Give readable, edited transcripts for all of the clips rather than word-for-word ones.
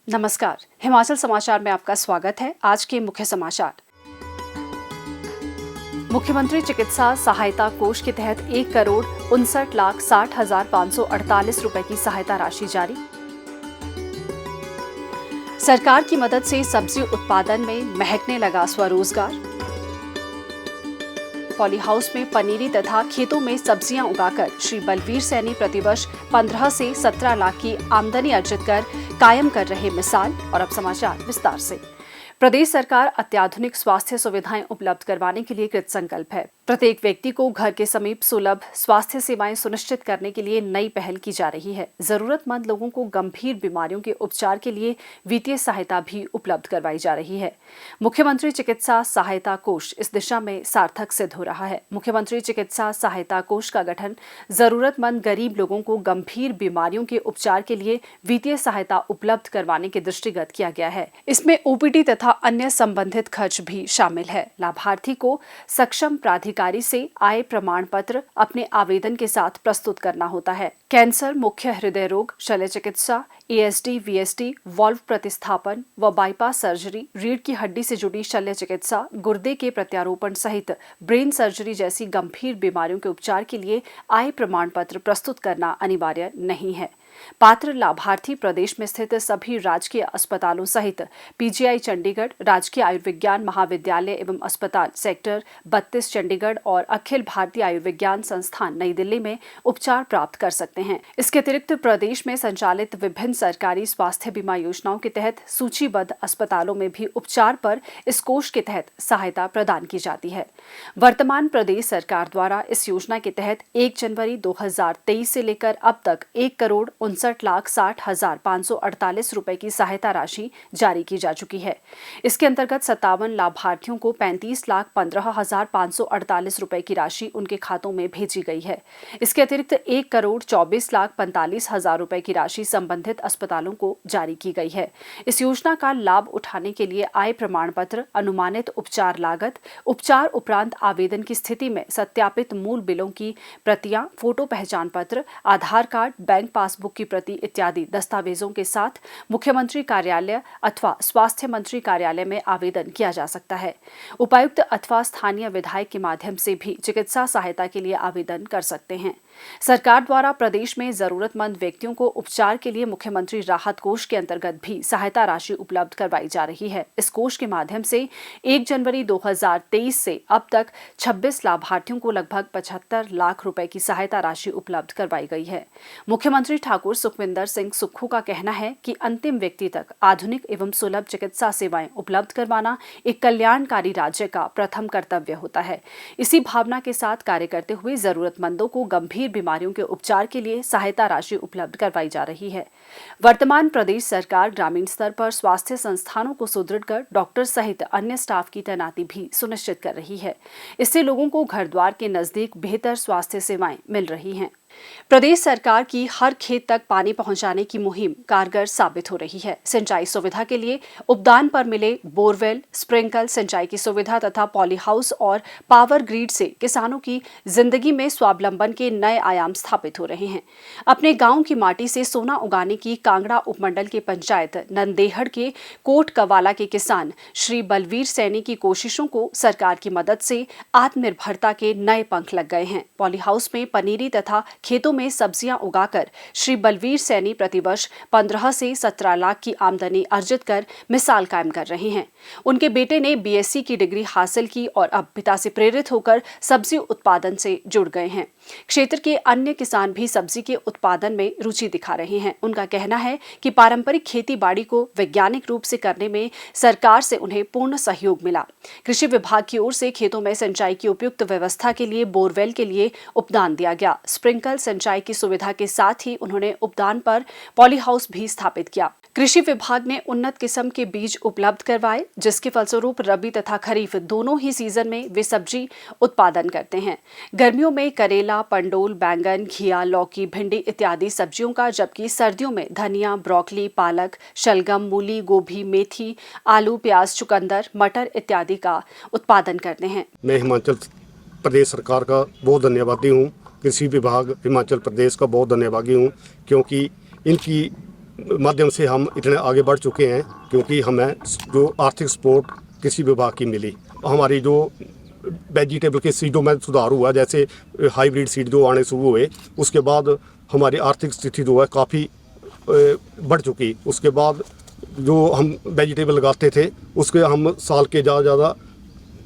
नमस्कार, हिमाचल समाचार में आपका स्वागत है। आज के मुख्य समाचार। मुख्यमंत्री चिकित्सा सहायता कोष के तहत 1,59,60,548 रुपए की सहायता राशि जारी। सरकार की मदद से सब्जी उत्पादन में महकने लगा स्वरोजगार। पॉली हाउस में पनीरी तथा खेतों में सब्जियां उगाकर श्री बलवीर सैनी प्रतिवर्ष 15 से 17 लाख की आमदनी अर्जित कर कायम कर रहे मिसाल। और अब समाचार विस्तार से। प्रदेश सरकार अत्याधुनिक स्वास्थ्य सुविधाएं उपलब्ध करवाने के लिए कृत संकल्प है। प्रत्येक व्यक्ति को घर के समीप सुलभ स्वास्थ्य सेवाएं सुनिश्चित करने के लिए नई पहल की जा रही है। जरूरतमंद लोगों को गंभीर बीमारियों के उपचार के लिए वित्तीय सहायता भी उपलब्ध करवाई जा रही है। मुख्यमंत्री चिकित्सा सहायता कोष इस दिशा में सार्थक सिद्ध हो रहा है। मुख्यमंत्री चिकित्सा सहायता कोष का गठन जरूरतमंद गरीब लोगों को गंभीर बीमारियों के उपचार के लिए वित्तीय सहायता उपलब्ध करवाने के दृष्टिगत किया गया है। इसमें ओपीडी तथा अन्य संबंधित खर्च भी शामिल है। लाभार्थी को सक्षम प्राधिकारी से आय प्रमाण पत्र अपने आवेदन के साथ प्रस्तुत करना होता है। कैंसर, मुख्य हृदय रोग, शल्य चिकित्सा, एएसडी, वीएसडी, वाल्व प्रतिस्थापन व बाईपास सर्जरी, रीढ़ की हड्डी से जुड़ी शल्य चिकित्सा, गुर्दे के प्रत्यारोपण सहित ब्रेन सर्जरी जैसी गंभीर बीमारियों के उपचार के लिए आय प्रमाण पत्र प्रस्तुत करना अनिवार्य नहीं है। पात्र लाभार्थी प्रदेश में स्थित सभी राजकीय अस्पतालों सहित पीजीआई चंडीगढ़, राजकीय आयुर्विज्ञान महाविद्यालय एवं अस्पताल सेक्टर 32 चंडीगढ़ और अखिल भारतीय आयुर्विज्ञान संस्थान नई दिल्ली में उपचार प्राप्त कर सकते हैं। इसके अतिरिक्त प्रदेश में संचालित विभिन्न सरकारी स्वास्थ्य बीमा योजनाओं के तहत सूचीबद्ध अस्पतालों में भी उपचार पर इस कोष के तहत सहायता प्रदान की जाती है। वर्तमान प्रदेश सरकार द्वारा इस योजना के तहत 1 जनवरी 2023 से लेकर अब तक 1,59,60,548 रुपए की सहायता राशि जारी की जा चुकी है। इसके अंतर्गत 57 लाभार्थियों को 35,15,548 रुपए की राशि उनके खातों में भेजी गई है। इसके अतिरिक्त 1,24,45,000 रुपए की राशि संबंधित अस्पतालों को जारी की गई है। इस योजना का लाभ उठाने के लिए आय प्रमाण पत्र, अनुमानित उपचार लागत, उपचार उपरांत आवेदन की स्थिति में सत्यापित मूल बिलों की प्रतियां, फोटो पहचान पत्र, आधार कार्ड, बैंक पासबुक की प्रति इत्यादि दस्तावेजों के साथ मुख्यमंत्री कार्यालय अथवा स्वास्थ्य मंत्री कार्यालय में आवेदन किया जा सकता है। उपायुक्त अथवा स्थानीय विधायक के माध्यम से भी चिकित्सा सहायता के लिए आवेदन कर सकते हैं। सरकार द्वारा प्रदेश में जरूरतमंद व्यक्तियों को उपचार के लिए मुख्यमंत्री राहत कोष के अंतर्गत भी सहायता राशि उपलब्ध करवाई जा रही है। इस कोष के माध्यम से 1 जनवरी 2023 से अब तक 26 लाभार्थियों को लगभग 75 लाख रुपए की सहायता राशि उपलब्ध करवाई गई है। मुख्यमंत्री ठाकुर सुखविंदर सिंह सुक्खू का कहना है कि अंतिम व्यक्ति तक आधुनिक एवं सुलभ चिकित्सा सेवाएं उपलब्ध करवाना एक कल्याणकारी राज्य का प्रथम कर्तव्य होता है। इसी भावना के साथ कार्य करते हुए जरूरतमंदों को गंभीर बीमारियों के उपचार के लिए सहायता राशि उपलब्ध करवाई जा रही है। वर्तमान प्रदेश सरकार ग्रामीण स्तर पर स्वास्थ्य संस्थानों को सुदृढ़ कर डॉक्टर सहित अन्य स्टाफ की तैनाती भी सुनिश्चित कर रही है। इससे लोगों को घर द्वार के नजदीक बेहतर स्वास्थ्य सेवाएं मिल रही हैं। प्रदेश सरकार की हर खेत तक पानी पहुंचाने की मुहिम कारगर साबित हो रही है। सिंचाई सुविधा के लिए उपदान पर मिले बोरवेल, स्प्रिंकल सिंचाई की सुविधा तथा पॉली हाउस और पावर ग्रिड से किसानों की जिंदगी में स्वावलंबन के नए आयाम स्थापित हो रहे हैं। अपने गांव की माटी से सोना उगाने की कांगड़ा उपमंडल के पंचायत नंदेहड़ के कोट कवाला के किसान श्री बलवीर सैनी की कोशिशों को सरकार की मदद से आत्मनिर्भरता के नए पंख लग गए हैं। पॉली हाउस में पनीरी तथा खेतों में सब्जियां उगाकर श्री बलवीर सैनी प्रतिवर्ष 15 से 17 लाख की आमदनी अर्जित कर मिसाल कायम कर रहे हैं। उनके बेटे ने बीएससी की डिग्री हासिल की और अब पिता से प्रेरित होकर सब्जी उत्पादन से जुड़ गए हैं। क्षेत्र के अन्य किसान भी सब्जी के उत्पादन में रुचि दिखा रहे हैं। उनका कहना है कि पारंपरिक खेती बाड़ी को वैज्ञानिक रूप से करने में सरकार से उन्हें पूर्ण सहयोग मिला। कृषि विभाग की ओर से खेतों में सिंचाई की उपयुक्त व्यवस्था के लिए बोरवेल के लिए उपदान दिया गया। स्प्रिंकल सिंचाई की सुविधा के साथ ही उन्होंने उपदान पर पॉली हाउस भी स्थापित किया। कृषि विभाग ने उन्नत किस्म के बीज उपलब्ध करवाए, जिसके फलस्वरूप रबी तथा खरीफ दोनों ही सीजन में वे सब्जी उत्पादन करते हैं। गर्मियों में करेला, पंडोल, बैंगन, घिया, लौकी, भिंडी इत्यादि सब्जियों का, जबकि सर्दियों में धनिया, ब्रोकली, पालक, शलगम, मूली, गोभी, मेथी, आलू, प्याज, चुकंदर, मटर इत्यादि का उत्पादन करते हैं। मैं हिमाचल प्रदेश सरकार का बहुत धन्यवादी हूँ। कृषि विभाग हिमाचल प्रदेश का बहुत धन्यवादी हूँ, क्योंकि इनकी माध्यम से हम इतने आगे बढ़ चुके हैं, क्योंकि हमें जो आर्थिक सपोर्ट कृषि विभाग की मिली, हमारी जो वेजिटेबल के सीडों में सुधार हुआ, जैसे हाइब्रिड सीड जो आने शुरू हुए, उसके बाद हमारी आर्थिक स्थिति जो है काफ़ी बढ़ चुकी। उसके बाद जो हम वेजिटेबल लगाते थे उसके हम साल के ज़्यादा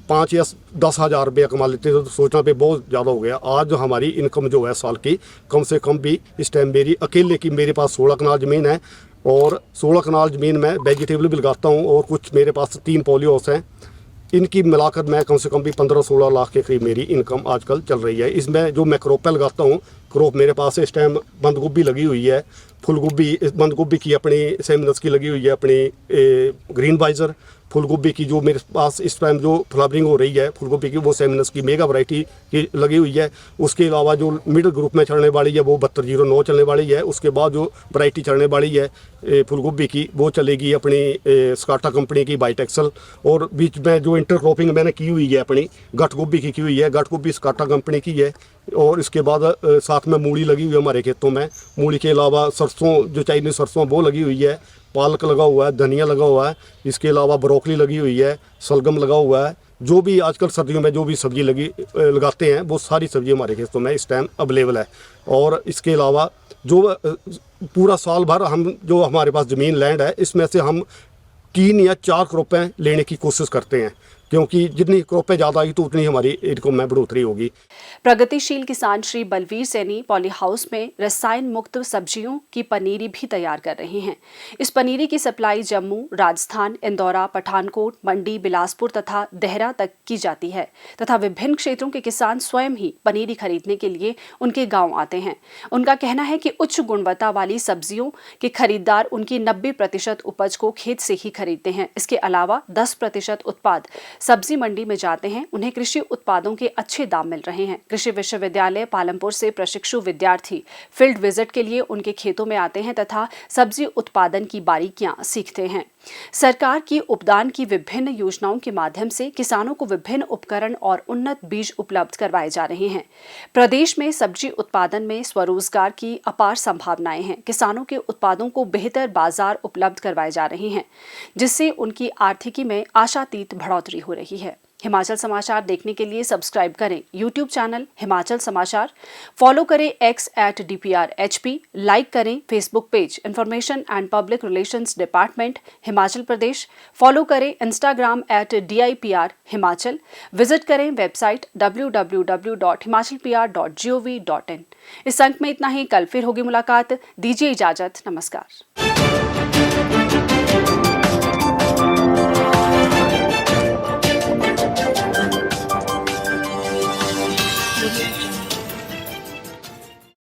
5 या 10 हज़ार रुपया कमा लेते थे, तो सोचना पे बहुत ज़्यादा हो गया। आज हमारी इनकम जो है साल की कम से कम भी इस टाइम मेरी अकेले की, मेरे पास 16 कनाल ज़मीन है और 16 कनाल ज़मीन में वेजिटेबल भी लगाता हूँ और कुछ मेरे पास 3 पॉली हाउस हैं। इनकी मिलाकर मैं कम से कम भी 15-16 लाख के करीब मेरी इनकम आजकल चल रही है। इसमें जो मैं क्रॉपें लगाता हूँ, क्रॉप मेरे पास इस टाइम बंद गोभी लगी हुई है, फूल गोभी, बंद गोभी की अपनी सेमिनस की लगी हुई है, अपनी ग्रीन वाइजर। फूल गोभी की जो मेरे पास इस टाइम जो फ्लावरिंग हो रही है फूल गोभी की, वो सेमिनस की मेगा वैरायटी की लगी हुई है। उसके अलावा जो मिडिल ग्रुप में चढ़ने वाली है वो 7209 चलने वाली है। उसके बाद जो वैरायटी चढ़ने वाली है फूल गोभी की, वो चलेगी अपनी स्काटा कंपनी की बाइटेक्सल। और बीच में जो इंटरक्रॉपिंग मैंने की हुई है अपनी गठ गोभी की हुई है, गठ गोभी स्काटा कंपनी की है। और इसके बाद साथ में मूली लगी हुई है हमारे खेतों में। मूली के अलावा सरसों, जो चाइनीज सरसों, वो लगी हुई है, पालक लगा हुआ है, धनिया लगा हुआ है, इसके अलावा ब्रोकली लगी हुई है, सलगम लगा हुआ है। जो भी आजकल सर्दियों में जो भी सब्जी लगाते हैं वो सारी सब्जी हमारे खेतों में इस टाइम अवेलेबल है। और इसके अलावा जो पूरा साल भर हम, जो हमारे पास ज़मीन लैंड है, इसमें से हम 3 या 4 क्रॉपें लेने की कोशिश करते हैं, क्योंकि जितनी क्रॉपें ज़्यादा आएगी तो उतनी हमारी इनकम में बढ़ोतरी होगी। प्रगतिशील किसान श्री बलवीर सैनी पॉली हाउस में रसायन मुक्त सब्जियों की पनीरी भी तैयार कर रहे हैं। इस पनीरी की सप्लाई जम्मू, राजस्थान, इंदौरा, पठानकोट, मंडी, बिलासपुर तथा देहरा तक की जाती है तथा विभिन्न क्षेत्रों के किसान स्वयं ही पनीरी खरीदने के लिए उनके गांव आते हैं। उनका कहना है कि उच्च गुणवत्ता वाली सब्जियों के खरीदार उनकी 90% उपज को खेत से ही खरीदते हैं। इसके अलावा 10% उत्पाद सब्जी मंडी में जाते हैं। उन्हें कृषि उत्पादों के अच्छे दाम मिल रहे हैं। कृषि विश्वविद्यालय पालमपुर से प्रशिक्षु विद्यार्थी फील्ड विजिट के लिए उनके खेतों में आते हैं तथा सब्जी उत्पादन की बारीकियां सीखते हैं। सरकार की उपदान की विभिन्न योजनाओं के माध्यम से किसानों को विभिन्न उपकरण और उन्नत बीज उपलब्ध करवाए जा रहे हैं। प्रदेश में सब्जी उत्पादन में स्वरोजगार की अपार संभावनाएं हैं। किसानों के उत्पादों को बेहतर बाजार उपलब्ध करवाए जा रहे हैं, जिससे उनकी आर्थिकी में आशातीत बढ़ोतरी हो रही है। हिमाचल समाचार देखने के लिए सब्सक्राइब करें यूट्यूब चैनल हिमाचल समाचार, फॉलो करें x@DPRHP, लाइक करें Facebook page information and public relations department Himachal Pradesh, follow करें इंस्टाग्राम @DIPR हिमाचल, विजिट करें वेबसाइट www.himachalpr.gov.in। इस अंक में इतना ही। कल फिर होगी मुलाकात। दीजिए इजाजत। नमस्कार।